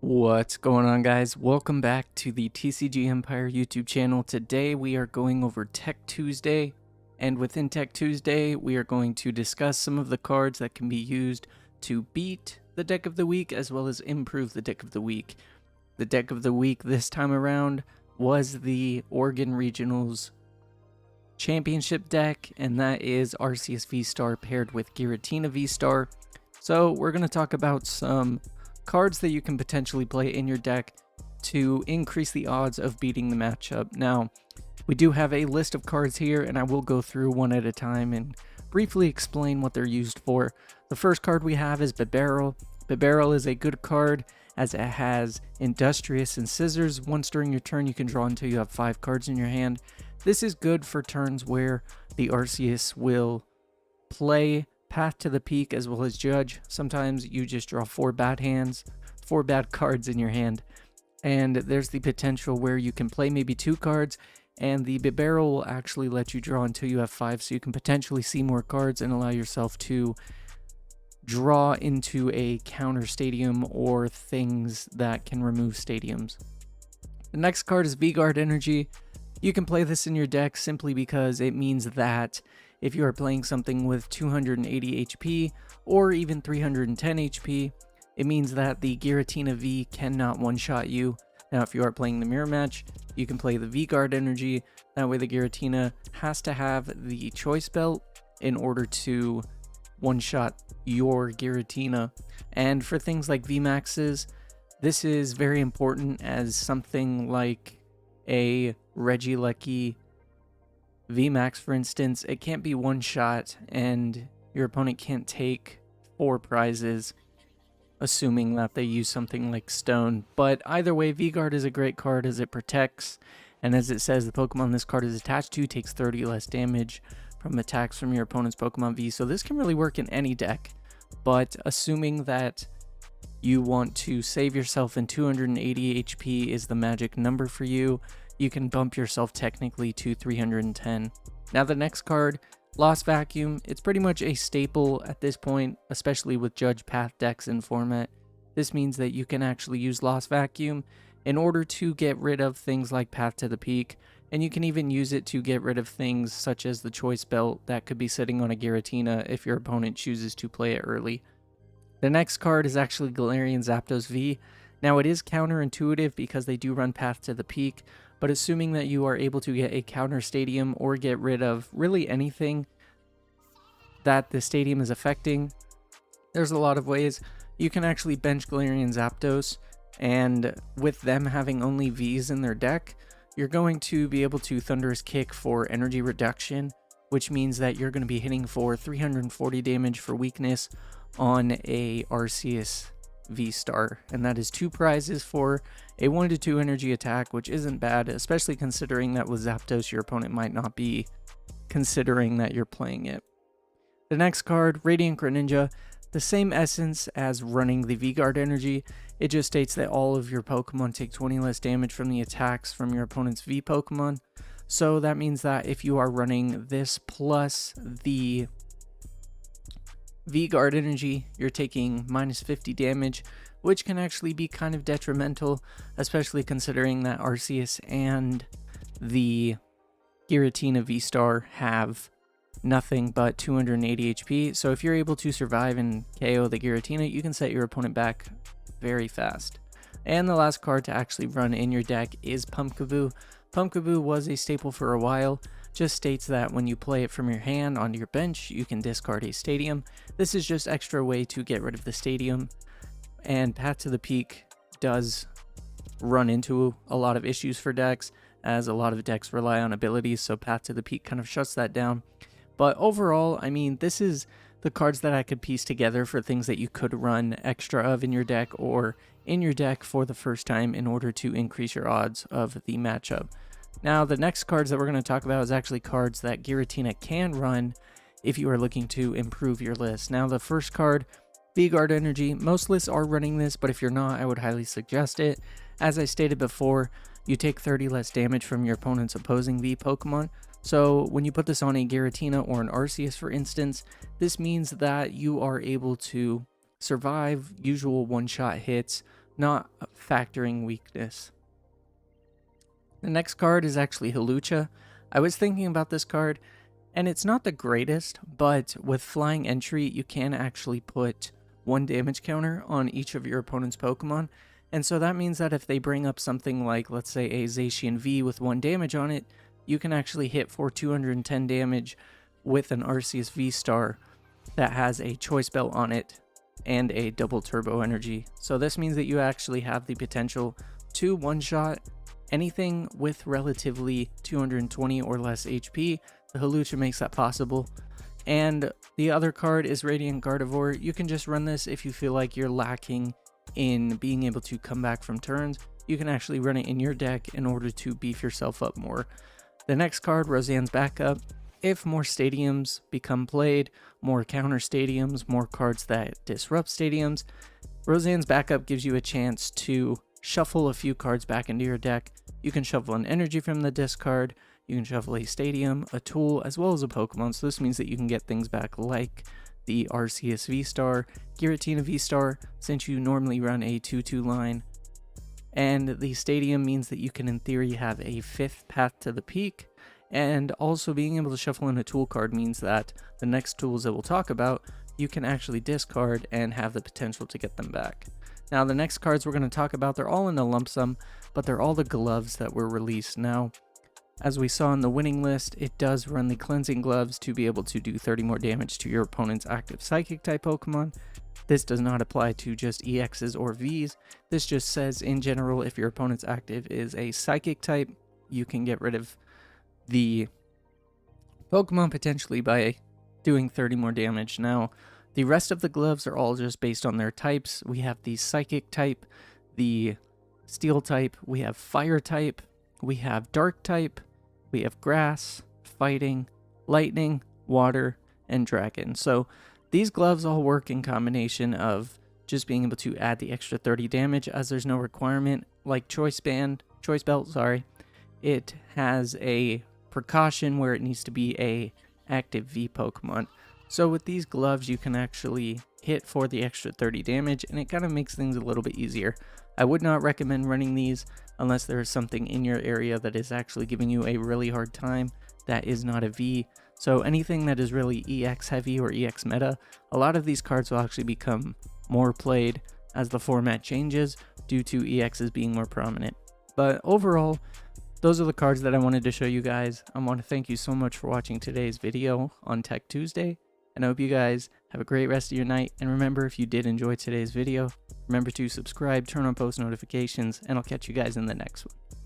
What's going on, guys? Welcome back to the TCG Empire YouTube channel. Today we are going over Tech Tuesday, and within Tech Tuesday we are going to discuss some of the cards that can be used to beat the deck of the week as well as improve the deck of the week. The deck of the week this time around was the Oregon Regionals Championship deck, and that is Arceus VSTAR paired with Giratina VSTAR. So we're going to talk about some cards that you can potentially play in your deck to increase the odds of beating the matchup. Now, we do have a list of cards here, and I will go through one at a time and briefly explain what they're used for. The first card we have is Bibarel. Bibarel is a good card as it has Industrious and Scissors. Once during your turn, you can draw until you have 5 cards in your hand. This is good for turns where the Arceus will play Path to the Peak as well as Judge. Sometimes you just draw 4 bad cards in your hand, and there's the potential where you can play maybe 2 cards, and the Bibarel will actually let you draw until you have 5, so you can potentially see more cards and allow yourself to draw into a counter stadium or things that can remove stadiums. The next card is V-Guard Energy. You can play this in your deck simply because it means that if you are playing something with 280 HP or even 310 HP, it means that the Giratina V cannot one-shot you. Now, if you are playing the mirror match, you can play the V-Guard Energy. That way the Giratina has to have the choice belt in order to one-shot your Giratina. And for things like VMAXs, this is very important, as something like a Regieleki VMAX, for instance, it can't be one shot and your opponent can't take 4 prizes, assuming that they use something like Stone. But either way, V-Guard is a great card as it protects, and as it says, the Pokemon this card is attached to takes 30 less damage from attacks from your opponent's Pokemon V. So this can really work in any deck, but assuming that you want to save yourself and 280 HP is the magic number for you, you can bump yourself technically to 310. Now the next card, Lost Vacuum, it's pretty much a staple at this point, especially with Judge Path decks in format. This means that you can actually use Lost Vacuum in order to get rid of things like Path to the Peak, and you can even use it to get rid of things such as the Choice Belt that could be sitting on a Giratina if your opponent chooses to play it early. The next card is actually Galarian Zapdos V. Now it is counterintuitive because they do run Path to the Peak, but assuming that you are able to get a counter stadium or get rid of really anything that the stadium is affecting, there's a lot of ways. You can actually bench Galarian Zapdos, and with them having only Vs in their deck, you're going to be able to Thunderous Kick for energy reduction, which means that you're going to be hitting for 340 damage for weakness on a Arceus VSTAR, and that is 2 prizes for a 1 to 2 energy attack, which isn't bad, especially considering that with Zapdos your opponent might not be considering that you're playing it. The next card, Radiant Greninja, the same essence as running the V-Guard Energy. It just states that all of your Pokemon take 20 less damage from the attacks from your opponent's V Pokemon. So that means that if you are running this plus the V-Guard Energy, you're taking minus 50 damage, which can actually be kind of detrimental, especially considering that Arceus and the Giratina VSTAR have nothing but 280 HP. So if you're able to survive and KO the Giratina, you can set your opponent back very fast. And the last card to actually run in your deck is Pumpkaboo. Pumpkaboo was a staple for a while. Just states that when you play it from your hand onto your bench, you can discard a stadium. This is just extra way to get rid of the stadium, and Path to the Peak does run into a lot of issues for decks, as a lot of decks rely on abilities, so Path to the Peak kind of shuts that down. But overall, I mean, this is the cards that I could piece together for things that you could run extra of in your deck or in your deck for the first time in order to increase your odds of the matchup. Now, the next cards that we're going to talk about is actually cards that Giratina can run if you are looking to improve your list. Now, the first card, V-Guard Energy. Most lists are running this, but if you're not, I would highly suggest it. As I stated before, you take 30 less damage from your opponent's opposing V Pokemon. So when you put this on a Giratina or an Arceus, for instance, this means that you are able to survive usual one-shot hits, not factoring weakness. The next card is actually Hawlucha. I was thinking about this card, and it's not the greatest, but with flying entry, you can actually put 1 damage counter on each of your opponent's Pokemon. And so that means that if they bring up something like, let's say, a Zacian V with 1 damage on it, you can actually hit for 210 damage with an Arceus VSTAR that has a Choice Belt on it and a double turbo energy. So this means that you actually have the potential to one-shot anything with relatively 220 or less HP. The Hawlucha makes that possible. And the other card is Radiant Gardevoir. You can just run this if you feel like you're lacking in being able to come back from turns. You can actually run it in your deck in order to beef yourself up more. The next card, Roseanne's Backup. If more stadiums become played, more counter stadiums, more cards that disrupt stadiums, Roseanne's Backup gives you a chance to shuffle a few cards back into your deck. You can shuffle an energy from the discard, you can shuffle a stadium, a tool, as well as a Pokemon. So this means that you can get things back like the Arceus VSTAR, Giratina VSTAR, since you normally run a 2-2 line. And the stadium means that you can, in theory, have a 5th path to the peak. And also being able to shuffle in a tool card means that the next tools that we'll talk about, you can actually discard and have the potential to get them back. Now, the next cards we're going to talk about, they're all in a lump sum, but they're all the gloves that were released. Now, as we saw in the winning list, it does run the cleansing gloves to be able to do 30 more damage to your opponent's active psychic type Pokemon. This does not apply to just EXs or Vs. This just says in general, if your opponent's active is a psychic type, you can get rid of the Pokemon potentially by doing 30 more damage. Now, the rest of the gloves are all just based on their types. We have the psychic type, the steel type, we have fire type, we have dark type, we have grass, fighting, lightning, water, and dragon. So these gloves all work in combination of just being able to add the extra 30 damage, as there's no requirement like Choice Belt, it has a precaution where it needs to be a active V Pokemon. So with these gloves, you can actually hit for the extra 30 damage, and it kind of makes things a little bit easier. I would not recommend running these unless there is something in your area that is actually giving you a really hard time that is not a V. So anything that is really EX heavy or EX meta, a lot of these cards will actually become more played as the format changes due to EXs being more prominent. But overall, those are the cards that I wanted to show you guys. I want to thank you so much for watching today's video on Tech Tuesday, and I hope you guys have a great rest of your night. And remember, if you did enjoy today's video, remember to subscribe, turn on post notifications, and I'll catch you guys in the next one.